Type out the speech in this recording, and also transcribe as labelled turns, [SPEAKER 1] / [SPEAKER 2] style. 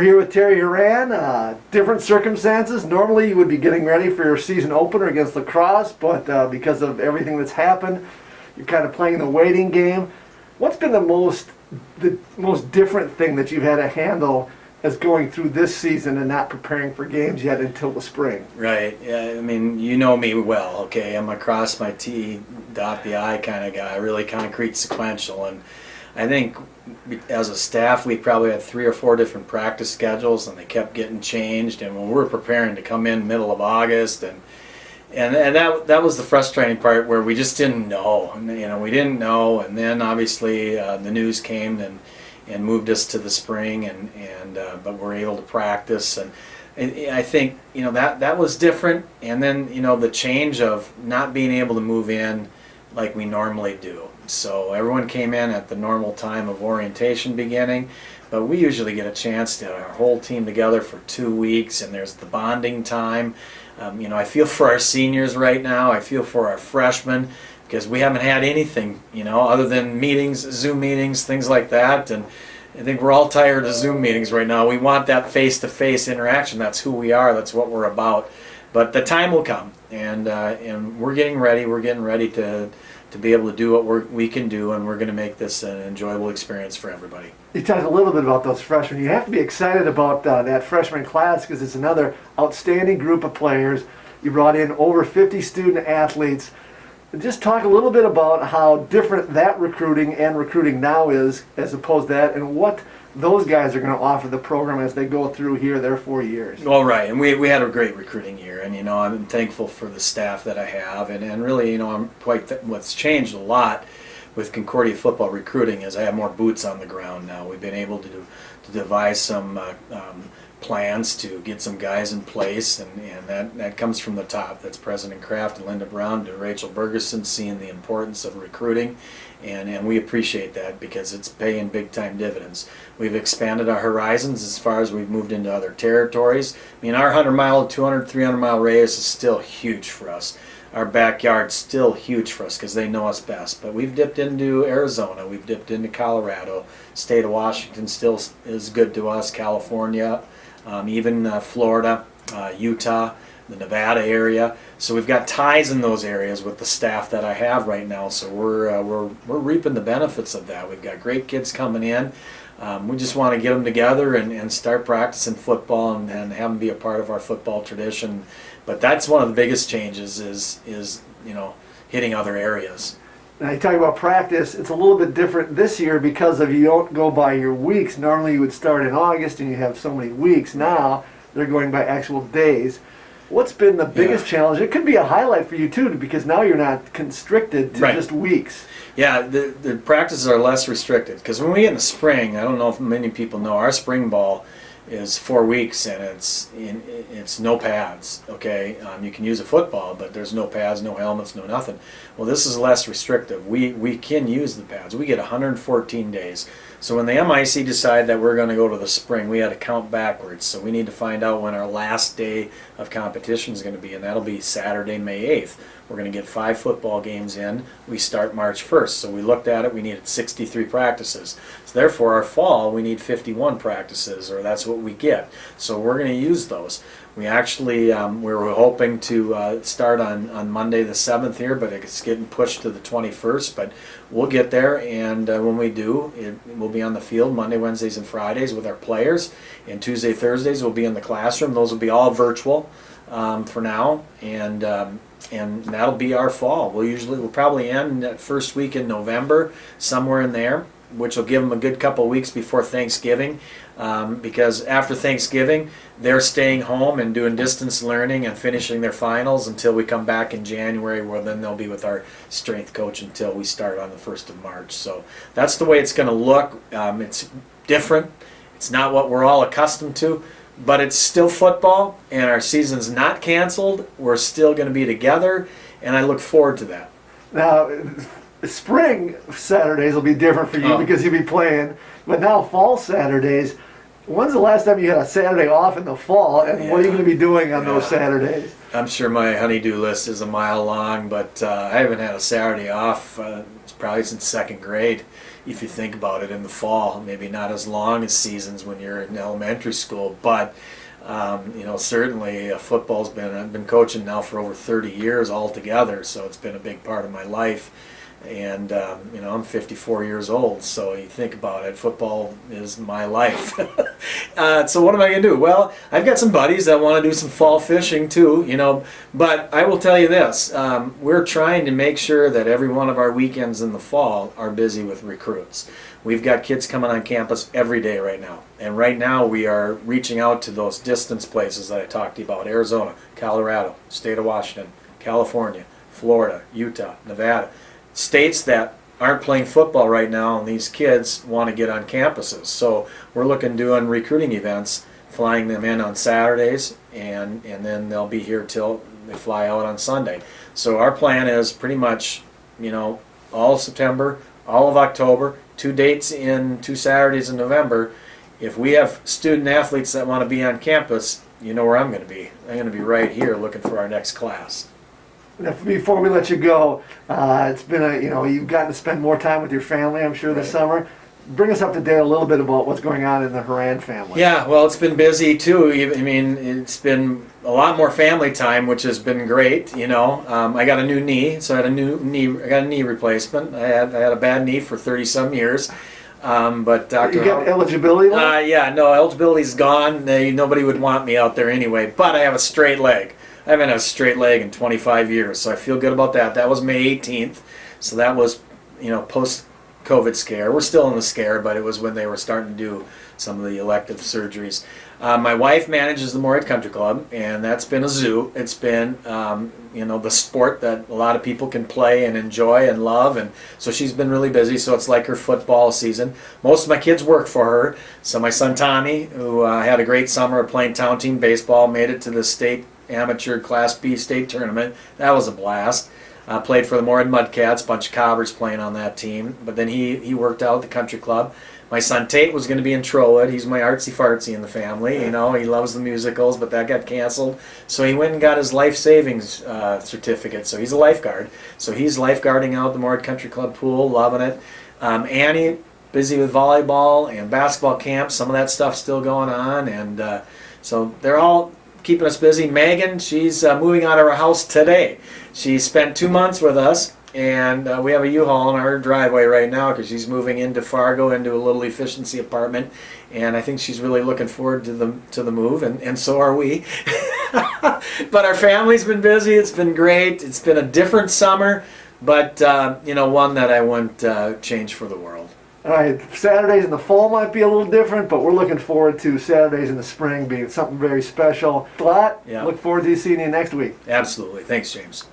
[SPEAKER 1] We're here with Terry Horan. Different circumstances. Normally you would be getting ready for your season opener against lacrosse, but because of everything that's happened, you're kind of playing the waiting game. What's been the most different thing that you've had to handle as going through this season and not preparing for games yet until the spring?
[SPEAKER 2] Right. Yeah. I mean, you know me well. Okay, I'm a cross my T, dot the I kind of guy. Really concrete, sequential, and I think as a staff we probably had 3 or 4 different practice schedules, and they kept getting changed. And when we were preparing to come in middle of August, and that was the frustrating part, where we just didn't know. We didn't know, and then obviously the news came and moved us to the spring, but we're able to practice, and I think that was different. And then the change of not being able to move in like we normally do. So everyone came in at the normal time of orientation beginning, but we usually get a chance to have our whole team together for 2 weeks, and there's the bonding time. I feel for our seniors right now. I feel for our freshmen, because we haven't had anything, other than meetings, Zoom meetings, things like that. And I think we're all tired of Zoom meetings right now. We want that face-to-face interaction. That's who we are. That's what we're about. But the time will come, and we're getting ready. We're getting ready to be able to do what we can do, and we're going to make this an enjoyable experience for everybody.
[SPEAKER 1] You talked a little bit about those freshmen. You have to be excited about that freshman class, because it's another outstanding group of players. You brought in over 50 student athletes. Just talk a little bit about how different that recruiting now is as opposed to that, and what those guys are going to offer the program as they go through here their 4 years.
[SPEAKER 2] Well, right, and we had a great recruiting year, and I'm thankful for the staff that I have, and really I'm what's changed a lot with Concordia football recruiting is I have more boots on the ground now. We've been able to devise some plans to get some guys in place, and that comes from the top. That's President Kraft and Linda Brown to Rachel Bergeson, seeing the importance of recruiting, and we appreciate that, because it's paying big time dividends. We've expanded our horizons as far as we've moved into other territories. I mean, our 100-mile, 200, 300-mile radius is still huge for us. Our backyard's still huge for us, because they know us best. But we've dipped into Arizona, we've dipped into Colorado, state of Washington still is good to us, California, even Florida, Utah, the Nevada area. So we've got ties in those areas with the staff that I have right now. So we're reaping the benefits of that. We've got great kids coming in. We just want to get them together and start practicing football and have them be a part of our football tradition. But that's one of the biggest changes is hitting other areas.
[SPEAKER 1] Now you talk about practice. It's a little bit different this year because of you don't go by your weeks. Normally you would start in August and you have so many weeks. Now they're going by actual days. What's been the biggest challenge? It could be a highlight for you too, because now you're not constricted to just weeks.
[SPEAKER 2] Yeah, the practices are less restricted, because when we get in the spring, I don't know if many people know, our spring ball is 4 weeks, and it's no pads. Okay, you can use a football, but there's no pads, no helmets, no nothing. Well, this is less restrictive. We can use the pads. We get 114 days. So when the MIC decide that we're going to go to the spring, we had to count backwards. So we need to find out when our last day of competition is going to be, and that'll be Saturday, May 8th. We're going to get 5 football games in. We start March 1st. So we looked at it, we needed 63 practices. So therefore our fall, we need 51 practices, or that's what we get. So we're going to use those. We actually, we were hoping to start on Monday the 7th here, but it's getting pushed to the 21st. But we'll get there, and when we do, we'll be on the field Monday, Wednesdays, and Fridays with our players. And Tuesday, Thursdays, we'll be in the classroom. Those will be all virtual for now, and that'll be our fall. We'll probably end that first week in November, somewhere in there, which will give them a good couple weeks before Thanksgiving, because after Thanksgiving they're staying home and doing distance learning and finishing their finals until we come back in January, where then they'll be with our strength coach until we start on the 1st of March. So that's the way it's going to look. It's different. It's not what we're all accustomed to, but it's still football, and our season's not canceled. We're still going to be together, and I look forward to that.
[SPEAKER 1] Now, spring Saturdays will be different for you because you'll be playing, but now fall Saturdays, when's the last time you had a Saturday off in the fall, and what are you going to be doing on those Saturdays?
[SPEAKER 2] I'm sure my honey-do list is a mile long, but I haven't had a Saturday off. It's probably since second grade, if you think about it, in the fall. Maybe not as long as seasons when you're in elementary school, but certainly football's I've been coaching now for over 30 years altogether, so it's been a big part of my life. And I'm 54 years old, so you think about it, football is my life. So what am I going to do? Well, I've got some buddies that want to do some fall fishing too, but I will tell you this, we're trying to make sure that every one of our weekends in the fall are busy with recruits. We've got kids coming on campus every day right now, and right now we are reaching out to those distance places that I talked to you about: Arizona, Colorado, state of Washington, California, Florida, Utah, Nevada. States that aren't playing football right now, and these kids want to get on campuses. So we're looking doing recruiting events, flying them in on Saturdays, and then they'll be here till they fly out on Sunday. So our plan is pretty much, all of September, all of October, 2 dates in 2 Saturdays in November. If we have student athletes that want to be on campus, you know where I'm going to be. I'm going to be right here looking for our next class.
[SPEAKER 1] Before we let you go, it's been you've gotten to spend more time with your family, I'm sure, this summer. Bring us up to date a little bit about what's going on in the Horan family.
[SPEAKER 2] Yeah, well, it's been busy too. I mean, it's been a lot more family time, which has been great. I got a new knee, so I got a knee replacement. I had a bad knee for 30-some years. But Dr.
[SPEAKER 1] You got eligibility left?
[SPEAKER 2] No, eligibility's gone. Nobody would want me out there anyway. But I have a straight leg. I haven't had a straight leg in 25 years, so I feel good about that. That was May 18th, so that was, post-COVID scare. We're still in the scare, but it was when they were starting to do some of the elective surgeries. My wife manages the Moorhead Country Club, and that's been a zoo. It's been, the sport that a lot of people can play and enjoy and love, and so she's been really busy, so it's like her football season. Most of my kids work for her, so my son Tommy, who had a great summer playing town team baseball, made it to the state amateur Class B state tournament. That was a blast. Played for the Moorhead Mudcats, bunch of Cobbers playing on that team. But then he worked out at the country club. My son Tate was going to be in Trowood. He's my artsy-fartsy in the family. He loves the musicals, but that got canceled. So he went and got his life savings certificate. So he's a lifeguard. So he's lifeguarding out the Moorhead Country Club pool, loving it. Annie, busy with volleyball and basketball camps. Some of that stuff's still going on. And so they're all keeping us busy. Megan, she's moving out of her house today. She spent 2 months with us, and we have a U-Haul in our driveway right now because she's moving into Fargo into a little efficiency apartment, and I think she's really looking forward to the move, and so are we. But our family's been busy. It's been great. It's been a different summer, but one that I wouldn't change for the world.
[SPEAKER 1] All right, Saturdays in the fall might be a little different, but we're looking forward to Saturdays in the spring being something very special.
[SPEAKER 2] Yeah.
[SPEAKER 1] Look forward to seeing you next week.
[SPEAKER 2] Absolutely. Thanks, James.